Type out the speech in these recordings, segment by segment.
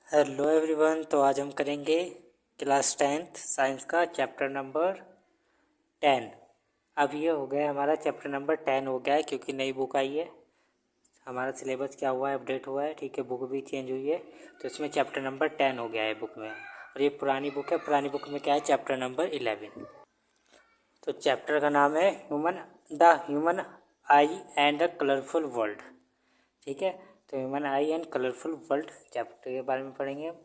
Hello everyone. तो आज हम करेंगे क्लास 10th साइंस का चैप्टर नंबर 10। अब ये हो गया हमारा चैप्टर नंबर 10 हो गया है क्योंकि नई बुक आई है। हमारा सिलेबस क्या हुआ है, अपडेट हुआ है, ठीक है, बुक भी चेंज हुई है। तो इसमें चैप्टर नंबर 10 हो गया है बुक में। और ये पुरानी बुक है, पुरानी बुक में क्या है, चैप्टर नंबर 11। तो चैप्टर का नाम है human I and the colourful world. ठीक है, तो human I and colourful world chapter के बारे में पढ़ेंगे हम।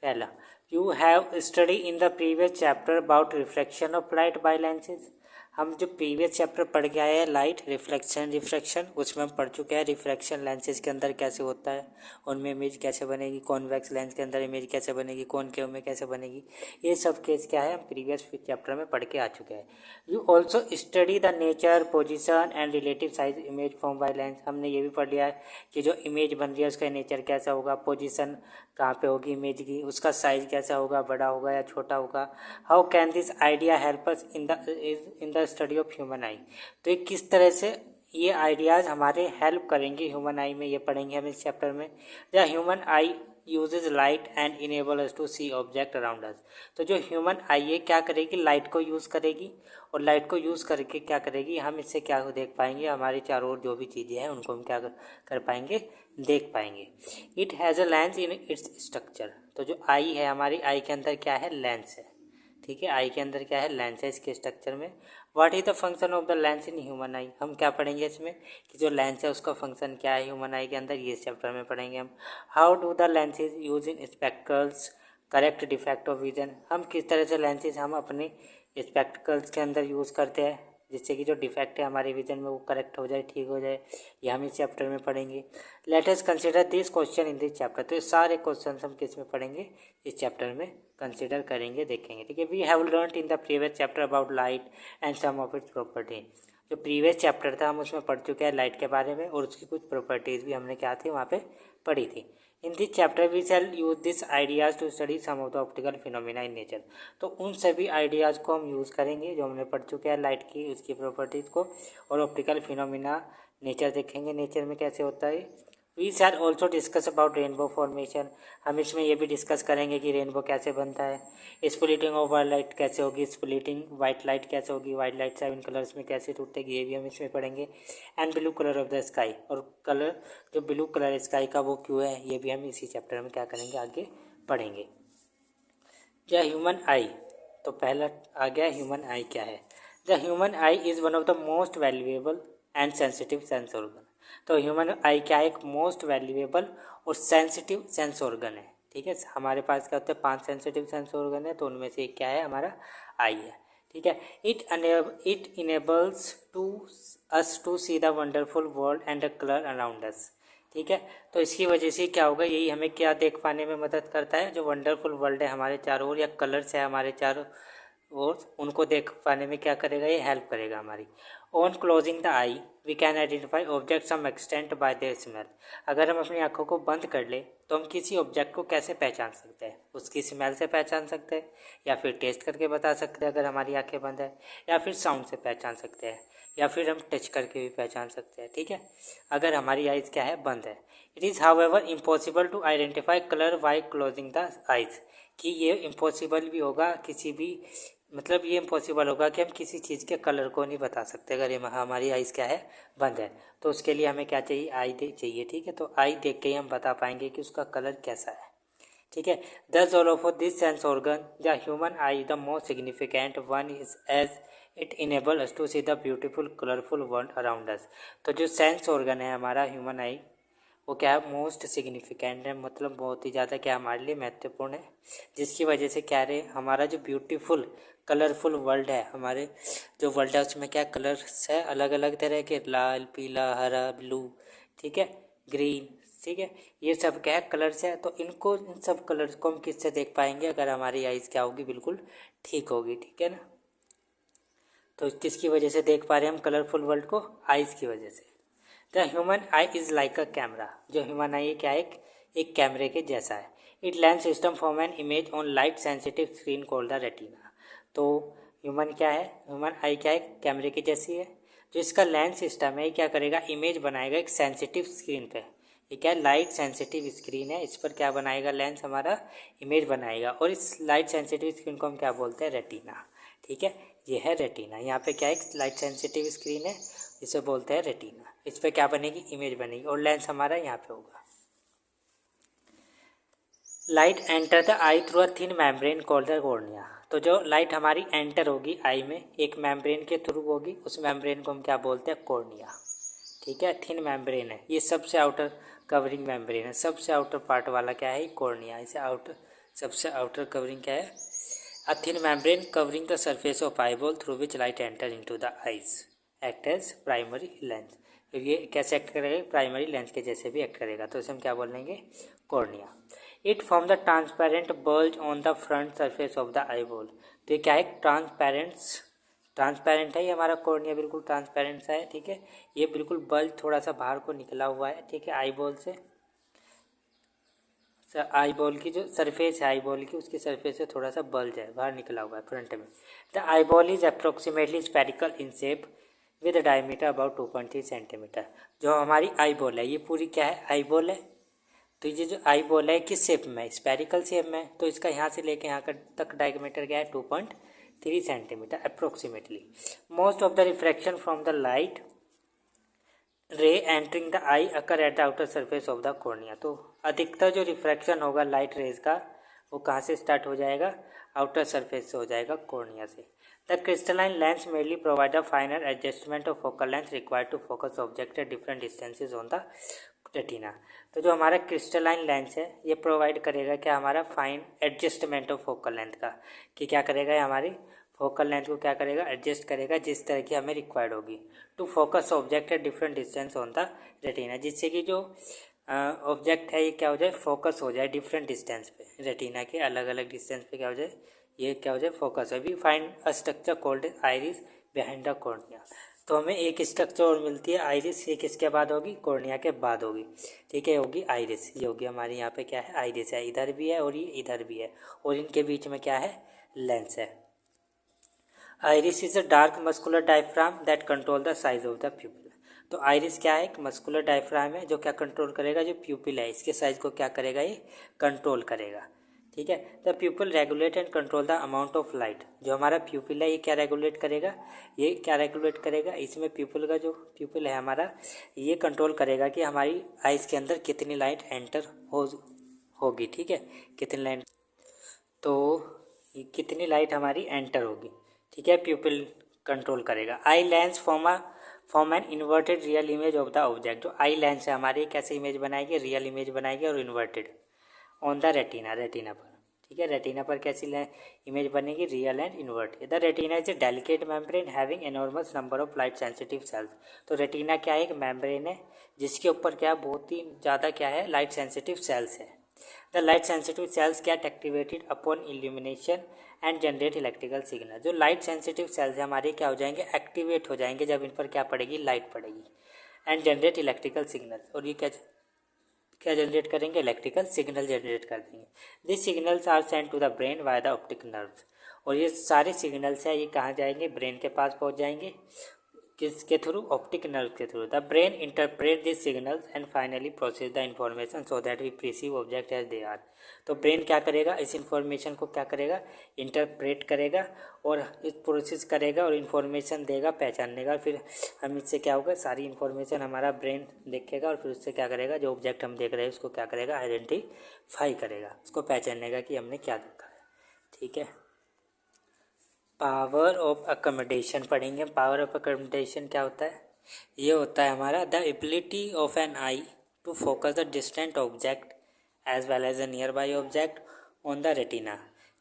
पहला, you have study in the previous chapter about reflection of light by lenses. हम जो प्रीवियस चैप्टर पढ़ के आए हैं लाइट रिफ्लेक्शन, उसमें हम पढ़ चुके हैं रिफ्लेक्शन लेंसेज के अंदर कैसे होता है, उनमें इमेज कैसे बनेगी, कॉन्वेक्स लेंस के अंदर इमेज कैसे बनेगी, कॉनकेव में कैसे बनेगी, ये सब केस क्या है हम प्रीवियस चैप्टर में पढ़ के आ चुके हैं। You also study the nature, position and relative size image form by lens. हमने ये भी पढ़ लिया है कि जो इमेज बन रही है उसका नेचर कैसा होगा, पोजीशन कहाँ पे होगी इमेज की, उसका साइज कैसा होगा, बड़ा होगा या छोटा होगा। How can this idea help us in the study of human आई। तो ये किस तरह से ये आइडियाज़ हमारे हेल्प करेंगे ह्यूमन आई में, ये पढ़ेंगे हम इस चैप्टर में। The human eye uses light and enable us to see object around us. तो जो ह्यूमन आई है क्या करेगी, लाइट को यूज़ करेगी, और लाइट को यूज़ करके क्या करेगी, हम इससे क्या देख पाएंगे, हमारे चारों ओर जो भी चीज़ें हैं उनको हम क्या कर पाएंगे, देख पाएंगे। It has a lens in its structure. तो जो आई है, हमारी आई के अंदर क्या है, लेंस है। ठीक है, आई के अंदर क्या है, लेंस है इसके स्ट्रक्चर में। What is the function of the lens in human आई। हम क्या पढ़ेंगे इसमें कि जो लेंस है उसका फंक्शन क्या है ह्यूमन आई के अंदर, ये इस चैप्टर में पढ़ेंगे हम। How do the lenses use in spectacles correct defect of vision. हम किस तरह से लेंसेज हम अपने स्पेक्टिकल्स के अंदर यूज़ करते हैं जिससे कि जो डिफेक्ट है हमारे विजन में वो करेक्ट हो जाए, ठीक हो जाए, ये हम इस चैप्टर में पढ़ेंगे। Let us consider this question in this chapter. तो ये सारे क्वेश्चन हम किस में पढ़ेंगे, इस चैप्टर में कंसिडर करेंगे, देखेंगे। ठीक है, we have learned in the previous chapter about light and some of its property. जो प्रीवियस चैप्टर था हम उसमें पढ़ चुके हैं लाइट के बारे में, और उसकी कुछ प्रॉपर्टीज़ भी हमने क्या थी वहाँ पे पढ़ी थी। In this chapter we shall use this ideas to study some of the optical phenomena in nature. तो उन सभी आइडियाज़ को हम यूज़ करेंगे जो हमने पढ़ चुके हैं लाइट की, उसकी प्रॉपर्टीज़ को, और ऑप्टिकल फिनोमिना नेचर देखेंगे, नेचर में कैसे होता है। We shall also discuss about rainbow formation. हम इसमें ये भी डिस्कस करेंगे कि रेनबो कैसे बनता है, स्प्लिटिंग ऑफ वाइट लाइट कैसे होगी, स्प्लिटिंग वाइट लाइट कैसे होगी, वाइट लाइट 7 कलर्स में कैसे टूटेगी, ये भी हम इसमें पढ़ेंगे। And blue colour of the sky, और कलर जो ब्लू कलर स्काई का वो क्यों है, ये भी हम इसी चैप्टर में क्या करेंगे, आगे पढ़ेंगे। द ह्यूमन आई, तो पहला आ गया ह्यूमन आई क्या है। The human I is one of the most valuable and sensitive sense organ. तो ह्यूमन आई क्या है, एक मोस्ट वैल्यूएबल और सेंसिटिव सेंस ऑर्गन है। ठीक है, हमारे पास क्या होते हैं, 5 सेंसिटिव सेंस ऑर्गन है, तो उनमें से एक क्या है, हमारा आई है। ठीक है, it enables to us to see the wonderful world and the colour around us. ठीक है, तो इसकी वजह से क्या होगा, यही हमें क्या देख पाने में मदद करता है, जो वंडरफुल वर्ल्ड है हमारे चारों ओर, या कलर्स है हमारे चारों ओर, उनको देख पाने में क्या करेगा, ये हेल्प करेगा हमारी। On closing the eye we can identify object some extent by their smell. अगर हम अपनी आंखों को बंद कर ले तो हम किसी ऑब्जेक्ट को कैसे पहचान सकते हैं, उसकी स्मेल से पहचान सकते हैं, या फिर टेस्ट करके बता सकते हैं अगर हमारी आंखें बंद है, या फिर साउंड से पहचान सकते हैं, या फिर हम टच करके भी पहचान सकते हैं। ठीक है, अगर हमारी आइज़ क्या है, बंद है। It is however impossible to identify colour by closing the eyes. कि ये इम्पॉसिबल भी होगा किसी भी, मतलब ये इम्पॉसिबल होगा कि हम किसी चीज़ के कलर को नहीं बता सकते अगर ये हमारी आइज़ क्या है, बंद है। तो उसके लिए हमें क्या चाहिए, आई चाहिए। ठीक है, तो आई देख के ही हम बता पाएंगे कि उसका कलर कैसा है। ठीक है, thus all of this sense organ the human eye the most significant one is as it enable us to see the beautiful colourful world around us. तो जो सेंस ऑर्गन है हमारा ह्यूमन आई, वो क्या है, मोस्ट सिग्निफिकेंट है, मतलब बहुत ही ज़्यादा क्या हमारे लिए महत्वपूर्ण है, जिसकी वजह से क्या रहे, हमारा जो ब्यूटीफुल कलरफुल वर्ल्ड है, हमारे जो वर्ल्ड है उसमें क्या कलर्स है, अलग अलग तरह के, लाल, पीला, हरा, ब्लू, ठीक है, ग्रीन, ठीक है, ये सब क्या है, कलर्स है। तो इनको, इन सब कलर्स को हम किससे देख पाएंगे, अगर हमारी आइज़ क्या होगी, बिल्कुल ठीक होगी। ठीक है ना, तो किसकी वजह से देख पा रहे हैं हम कलरफुल वर्ल्ड को, आइज़ की वजह से। The human I is like a camera. जो ह्यूमन आई क्या है, एक कैमरे के जैसा है। It lens system form an image on light sensitive screen called the retina. तो ह्यूमन क्या है, ह्यूमन आई क्या है, कैमरे की जैसी है। जो इसका लेंस सिस्टम है क्या करेगा, इमेज बनाएगा एक सेंसिटिव स्क्रीन पे, ये क्या है, लाइट सेंसिटिव स्क्रीन है। इस पर क्या बनाएगा लेंस, हमारा इमेज बनाएगा। और इस लाइट सेंसिटिव स्क्रीन को हम क्या बोलते हैं, रेटिना। ठीक है, ये है रेटिना। यहाँ पे क्या है, लाइट सेंसिटिव स्क्रीन है, इसे बोलते हैं रेटिना। इस पर क्या बनेगी, इमेज बनेगी। और लेंस हमारा यहाँ पे होगा। Light enter the I through a thin membrane called the cornea. तो जो लाइट हमारी एंटर होगी आई में, एक मेम्ब्रेन के थ्रू होगी, उस मेम्ब्रेन को हम क्या बोलते हैं, कॉर्निया। ठीक है, थिन मेम्ब्रेन है, ये सबसे आउटर कवरिंग मेम्ब्रेन है। सबसे आउटर पार्ट वाला क्या है, कॉर्निया। इसे आउटर, सबसे आउटर कवरिंग क्या है, a thin membrane covering the surface of eyeball through which light enter into the eyes act as primary lens. ये कैसे एक्ट करेगा, प्राइमरी लेंस के जैसे भी एक्ट करेगा। तो इसे हम क्या बोलेंगे, cornea. It form the transparent bulge on the front surface of the eyeball. तो ये क्या है, ट्रांसपेरेंट है ये हमारा कॉर्निया, बिल्कुल ट्रांसपेरेंट सा है। ठीक है, ये बिल्कुल बल्ज थोड़ा सा बाहर को निकला हुआ है। ठीक है, आईबॉल से, आईबॉल की जो सरफेस है आईबॉल की, उसकी सरफेस से थोड़ा सा बल्ज है, बाहर निकला हुआ है फ्रंट में। The eyeball is approximately spherical in shape with diameter about 2.3 centimetre. जो हमारी आईबॉल है, ये पूरी क्या है, आईबॉल है। तो ये जो आई बॉल है किस शेप में, स्पेरिकल शेप में। तो इसका यहाँ से लेके यहाँ तक डायमीटर क्या है, 2.3 centimetre approximately. Most of the refraction from the light रे entering the I occur at the outer surface of the cornea. तो अधिकतर जो रिफ्रैक्शन होगा लाइट रेज का, वो कहाँ से स्टार्ट हो जाएगा, आउटर सरफेस से हो जाएगा, कॉर्निया से। The crystalline lens mainly provide a finer adjustment of focal length required to focus object at different distances on the retina. तो जो हमारा क्रिस्टलाइन लेंस है, ये प्रोवाइड करेगा क्या, हमारा fine adjustment of focal length का, कि क्या करेगा, ये हमारी फोकल लेंथ को क्या करेगा, एडजस्ट करेगा जिस तरह की हमें रिक्वायर्ड होगी, to focus object at different distance on the retina, जिससे कि जो ऑब्जेक्ट है ये क्या हो जाए, फोकस हो जाए डिफरेंट डिस्टेंस पे, रेटिना के अलग अलग डिस्टेंस पे क्या हो जाए, ये क्या हो जाए, फोकस है। We find a structure called iris behind the cornea. तो हमें एक स्ट्रक्चर और मिलती है आइरिस, ये किसके बाद होगी, कॉर्निया के बाद होगी। ठीक है, होगी आइरिस। ये होगी हमारे यहाँ पे क्या है, आइरिस है, इधर भी है और ये इधर भी है, और इनके बीच में क्या है, लेंस है। Iris is a dark muscular diaphragm that control the size of the प्यूपिल। तो आइरिस क्या है, एक मस्कुलर डायफ्राम है जो क्या कंट्रोल करेगा, जो प्यूपिल है इसके साइज को क्या करेगा, ये कंट्रोल करेगा। ठीक है, the प्यूपिल regulate and control the amount of light. जो हमारा प्यूपिल है ये क्या रेगुलेट करेगा, ये क्या रेगुलेट करेगा, इसमें प्यूपिल का जो प्यूपिल है हमारा, ये कंट्रोल करेगा कि हमारी आइज के अंदर कितनी लाइट एंटर होगी। ठीक है, कितनी लाइट, तो कितनी लाइट हमारी एंटर होगी। ठीक है, प्यूपिल कंट्रोल करेगा। Eye lens form an inverted real image of the object. जो आई लेंस है हमारी कैसे इमेज बनाएगी, रियल इमेज बनाएगी और inverted on the retina, retina पर। ठीक है, रेटिना पर कैसी इमेज बनेगी, real and inverted. The retina is a delicate membrane having enormous number of light sensitive sales. तो रेटिना क्या है, एक मेम्ब्रेन है जिसके ऊपर क्या बहुत ही ज़्यादा क्या है, लाइट सेंसिटिव सेल्स है। The light sensitive sales gate activated upon illumination and generate electrical signal. जो लाइट सेंसिटिव सेल्स है हमारे क्या हो जाएंगे, एक्टिवेट हो जाएंगे जब इन पर क्या पड़ेगी, लाइट पड़ेगी, एंड जनरेट इलेक्ट्रिकल सिग्नल। और ये क्या जनरेट करेंगे, इलेक्ट्रिकल सिग्नल जनरेट कर देंगे। This signals are send to the brain via the optic nerves. और ये सारे सिग्नल्स हैं, ये कहाँ जाएंगे, ब्रेन के पास पहुँच जाएंगे, किसके थ्रू, ऑप्टिक नर्व के थ्रू। The brain interpret this signals and finally process the information so that we perceive object as they are. तो ब्रेन क्या करेगा, इस इन्फॉर्मेशन को क्या करेगा, इंटरप्रेट करेगा और इस प्रोसेस करेगा और इन्फॉर्मेशन देगा पहचानने का। फिर हम इससे क्या होगा, सारी इन्फॉर्मेशन हमारा ब्रेन देखेगा और फिर उससे क्या करेगा, जो ऑब्जेक्ट हम देख रहे हैं उसको क्या करेगा, आइडेंटिफाई करेगा, उसको पहचानने का कि हमने क्या देखा है। ठीक है, पावर ऑफ अकोमोडेशन पढ़ेंगे। पावर ऑफ अकोमोडेशन क्या होता है, ये होता है हमारा the ability of an eye to focus the distant object as well as a nearby object on the retina.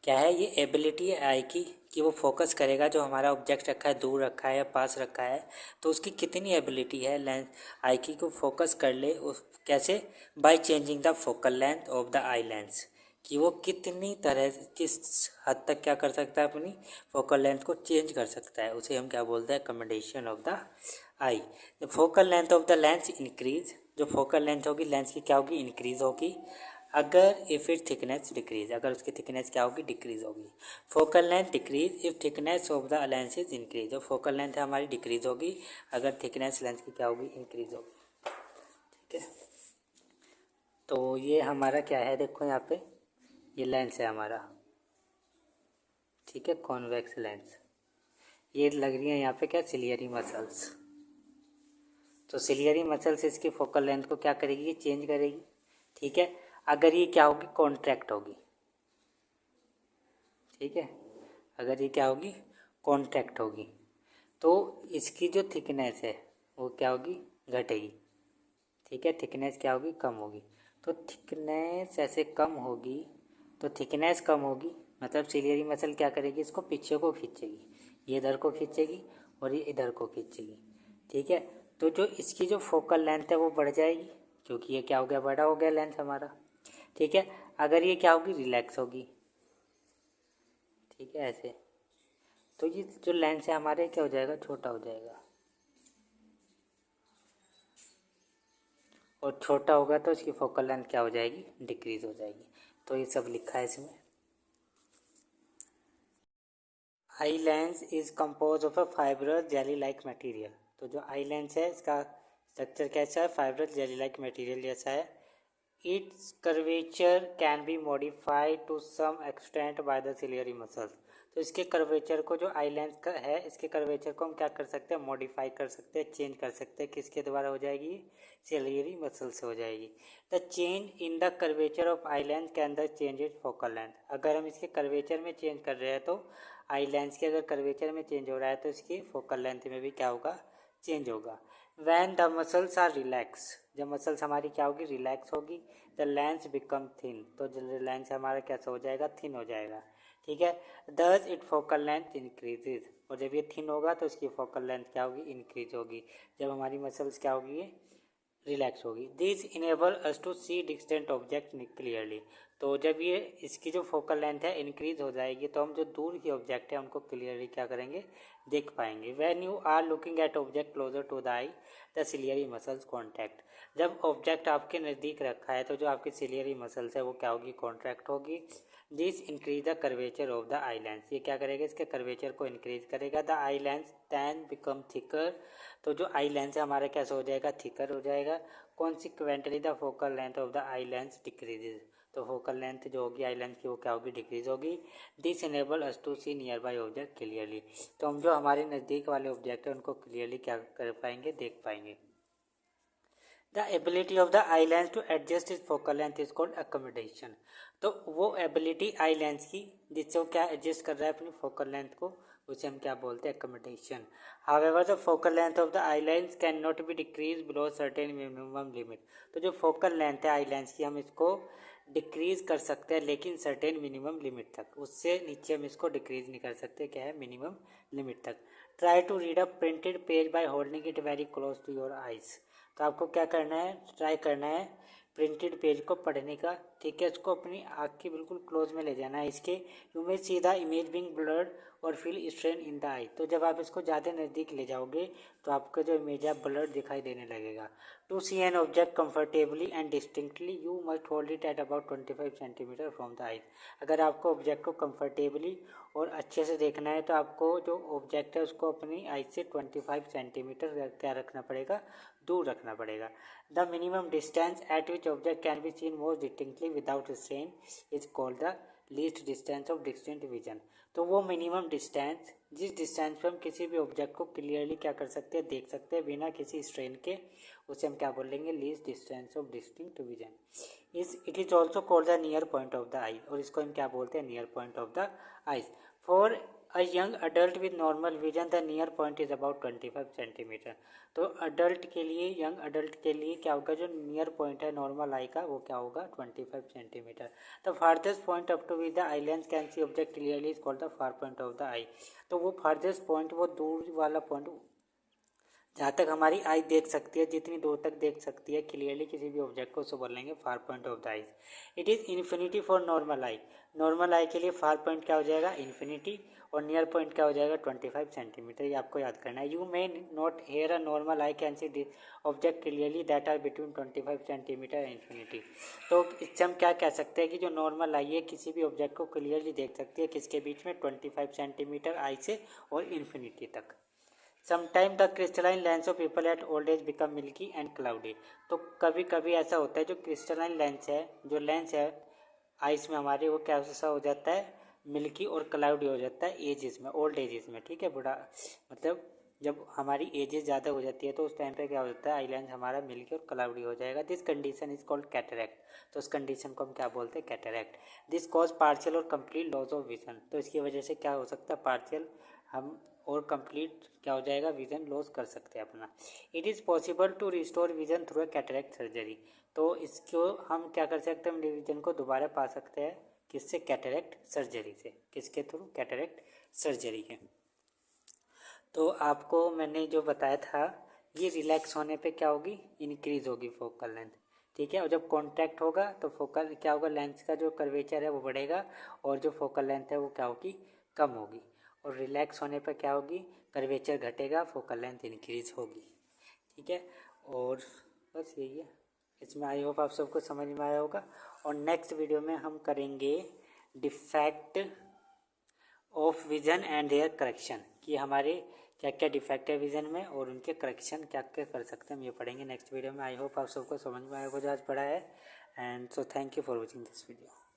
क्या है, ये एबिलिटी है आई की कि वो फोकस करेगा, जो हमारा ऑब्जेक्ट रखा है, दूर रखा है या पास रखा है, तो उसकी कितनी एबिलिटी है लेंस आई की को फोकस कर ले। उस कैसे, by changing the focal length of the eye lens, कि वो कितनी तरह किस हद तक क्या कर सकता है, अपनी फोकल लेंथ को चेंज कर सकता है, उसे हम क्या बोलते हैं, accommodation of the eye. The focal length of the lens increase. जो फोकल लेंथ होगी लेंस की क्या होगी, इंक्रीज होगी, अगर इफ़ इट थिकनेस डिक्रीज, अगर उसकी थिकनेस क्या होगी, डिक्रीज होगी। Focal length decrease if thickness of the lens is increase. जो फोकल लेंथ है हमारी डिक्रीज होगी अगर थिकनेस लेंस की क्या होगी, इंक्रीज होगी। ठीक है, तो ये हमारा क्या है, देखो यहाँ पे ये लेंस है हमारा, ठीक है, कॉन्वेक्स लेंस। ये लग रही है यहाँ पे क्या, सिलियरी मसल्स। तो सिलियरी मसल्स इसकी फोकल लेंथ को क्या करेगी, ये चेंज करेगी, ठीक है। अगर ये क्या होगी, कॉन्ट्रैक्ट होगी, ठीक है, अगर ये क्या होगी, कॉन्ट्रैक्ट होगी, तो इसकी जो थिकनेस है वो क्या होगी, घटेगी, ठीक है, थिकनेस क्या होगी, कम होगी। तो थिकनेस ऐसे कम होगी, तो थिकनेस कम होगी मतलब सिलियरी मसल क्या करेगी, इसको पीछे को खींचेगी, ये इधर को खींचेगी और ये इधर को खींचेगी, ठीक है। तो जो इसकी जो फोकल लेंथ है वो बढ़ जाएगी, क्योंकि ये क्या हो गया, बड़ा हो गया लेंथ हमारा, ठीक है। अगर ये क्या होगी, रिलैक्स होगी, ठीक है, ऐसे, तो ये जो लेंस है हमारे क्या हो जाएगा, छोटा हो जाएगा, और छोटा होगा तो इसकी फोकल लेंथ क्या हो जाएगी, डिक्रीज हो जाएगी। तो ये सब लिखा है इसमें। Eye lens is compose of a fibrous jelly like material. तो जो आई लेंस है इसका स्ट्रक्चर कैसा है, फाइब्रस जेली लाइक मटेरियल जैसा है। Its curvature can be modified to some extent by the ciliary muscles. तो इसके कर्वेचर को, जो आई लेंस का है, इसके कर्वेचर को हम क्या कर सकते हैं, मॉडिफाई कर सकते हैं, चेंज कर सकते हैं। किसके द्वारा हो जाएगी, सिलियरी मसल से हो जाएगी। The change in the curvature of I lens can the change it focal length. अगर हम इसके कर्वेचर में चेंज कर रहे हैं तो आई लेंस के अगर कर्वेचर में चेंज हो रहा है तो इसकी फोकल लेंथ में भी क्या होगा, चेंज होगा। When the muscles are relax, जब मसल्स हमारी क्या होगी, रिलैक्स होगी, द लेंस बिकम थिन, तो जो लेंस हमारा कैसा हो जाएगा, थिन हो जाएगा, ठीक है। Thus it focal length increases, और जब ये थिन होगा तो इसकी फोकल लेंथ क्या होगी, इंक्रीज होगी, जब हमारी मसल्स क्या होगी, रिलैक्स होगी। This enable us to see distant object clearly. तो जब ये इसकी जो फोकल लेंथ है इंक्रीज हो जाएगी तो हम जो दूर की ऑब्जेक्ट है उनको क्लियरली क्या करेंगे, देख पाएंगे। When you are looking at object closer to the eye the ciliary muscles contract. जब ऑब्जेक्ट आपके नज़दीक रखा है तो जो आपकी सिलियरी मसल्स है वो क्या होगी, कॉन्ट्रैक्ट होगी। This increase the curvature of the eye lens, ये क्या करेगा, इसके कर्वेचर को इंक्रीज करेगा। The eye lens then become thicker, तो जो आई लेंस है हमारा कैसा हो जाएगा, थिकर हो जाएगा। Consequently the focal length of the eye lens decreases, तो फोकल लेंथ जो होगी आई लेंस की वो क्या होगी, डिक्रीज होगी। This enable us to see nearby object clearly, तो हम जो हमारे नज़दीक वाले ऑब्जेक्ट है उनको क्लियरली क्या कर पाएंगे, देख पाएंगे। The ability of the eye lens to adjust is focal length is called accommodation. तो वो एबिलिटी आई लेंस की जिससे वो क्या एडजस्ट कर रहा है अपनी फोकल लेंथ को, उसे हम क्या बोलते हैं, accommodation. However the focal length of the eye lens can not be decrease below certain minimum limit. तो जो फोकल लेंथ है आई लेंस की हम इसको डिक्रीज कर सकते हैं लेकिन सर्टेन मिनिमम लिमिट तक, उससे नीचे हम इसको डिक्रीज नहीं कर सकते, क्या है, मिनिमम लिमिट तक। Try to read a printed page by holding it very close to your eyes. तो आपको क्या करना है, ट्राई करना है प्रिंटेड पेज को पढ़ने का, ठीक है, उसको अपनी आँख के बिल्कुल क्लोज में ले जाना है इसके। You may see the image being blurred और feel strain in the eye. तो जब आप इसको ज़्यादा नज़दीक ले जाओगे तो आपका जो इमेज है ब्लर्ड दिखाई देने लगेगा। To see an object comfortably and distinctly you must hold it at about 25 centimetre from the eye. अगर आपको ऑब्जेक्ट को कंफर्टेबली और अच्छे से देखना है तो आपको जो ऑब्जेक्ट है उसको अपनी आई से 25 सेंटीमीटर क्या रखना पड़ेगा, दूर रखना पड़ेगा। The minimum distance eight which object can be seen most distinctly without strain is called the least distance of distinct vision. तो वो मिनिमम डिस्टेंस जिस डिस्टेंस पे हम किसी भी ऑब्जेक्ट को क्लियरली क्या कर सकते हैं, देख सकते हैं बिना किसी स्ट्रेन के, उसे हम क्या बोलेंगे, least distance of distinct vision. It is also called the near point of the eye, और इसको हम क्या बोलते हैं, near point of the eyes. For a young adult with normal vision the near point is about 25 centimetre. तो adult के लिए, young adult के लिए क्या होगा, जो नियर पॉइंट है नॉर्मल आई का वो क्या होगा, 25 centimetre. The farthest point up to with the eye lens can see object clearly is called the far point of the eye. तो वो फारदेस्ट पॉइंट, वो दूर वाला पॉइंट जहाँ तक हमारी आई देख सकती है, जितनी दूर तक देख सकती है क्लियरली किसी भी ऑब्जेक्ट को, उसको बोलेंगे far point of the eyes. It is infinity for normal eye. Normal eye के लिए फार पॉइंट क्या हो जाएगा, इन्फिनिटी, और नियर पॉइंट क्या हो जाएगा, 25 सेंटीमीटर। ये आपको याद करना है। You may note here a normal eye can see object clearly that are between 25 centimeter and infinity. तो इससे हम क्या कह सकते हैं कि जो नॉर्मल आई है किसी भी ऑब्जेक्ट को क्लियरली देख सकती है, किसके बीच में, 25 सेंटीमीटर आई से और इन्फिनिटी तक। Sometime the crystalline lens of people at old age become milky and cloudy. तो कभी कभी ऐसा होता है जो क्रिस्टलाइन लेंस है, जो लेंस है आइस में हमारे, वो क्या सा हो जाता है, मिल्की और क्लाउडी हो जाता है एजेस में, ओल्ड एजेस में, ठीक है। बड़ा मतलब जब हमारी एजेस ज़्यादा हो जाती है तो उस टाइम पे क्या हो जाता है, आई लेंस हमारा मिल्की और क्लाउडी हो जाएगा। This condition is called cataract. तो उस कंडीशन को हम क्या बोलते हैं, कैटरैक्ट। दिस कॉज पार्शियल और कंप्लीट लॉस ऑफ विजन। तो इसकी वजह से क्या हो सकता है, पार्शियल हम और कंप्लीट क्या हो जाएगा, विजन लॉस कर सकते हैं अपना। It is possible to restore vision through a cataract surgery. तो इसको हम क्या कर सकते हैं, हम विजन को दोबारा पा सकते हैं, किससे, कैटरैक्ट सर्जरी से। किसके थ्रू, कैटरैक्ट सर्जरी के। तो आपको मैंने जो बताया था, ये रिलैक्स होने पे क्या होगी, इंक्रीज होगी फोकल लेंथ, ठीक है। और जब कॉन्ट्रैक्ट होगा तो फोकल क्या होगा, लेंस का जो कर्वेचर है वो बढ़ेगा और जो फोकल लेंथ है वो क्या होगी, कम होगी। और रिलैक्स होने पर क्या होगी, कर्वेचर घटेगा, फोकल लेंथ इंक्रीज होगी, ठीक है। और बस यही है इसमें। आई होप आप सबको समझ में आया होगा। और नेक्स्ट वीडियो में हम करेंगे defect of vision and their correction, कि हमारे क्या क्या डिफेक्ट है विजन में और उनके करेक्शन क्या क्या कर सकते हैं, हम ये पढ़ेंगे नेक्स्ट वीडियो में। आई होप आप सबको समझ में आया होगा जो आज पढ़ा है। And so thank you for watching this video.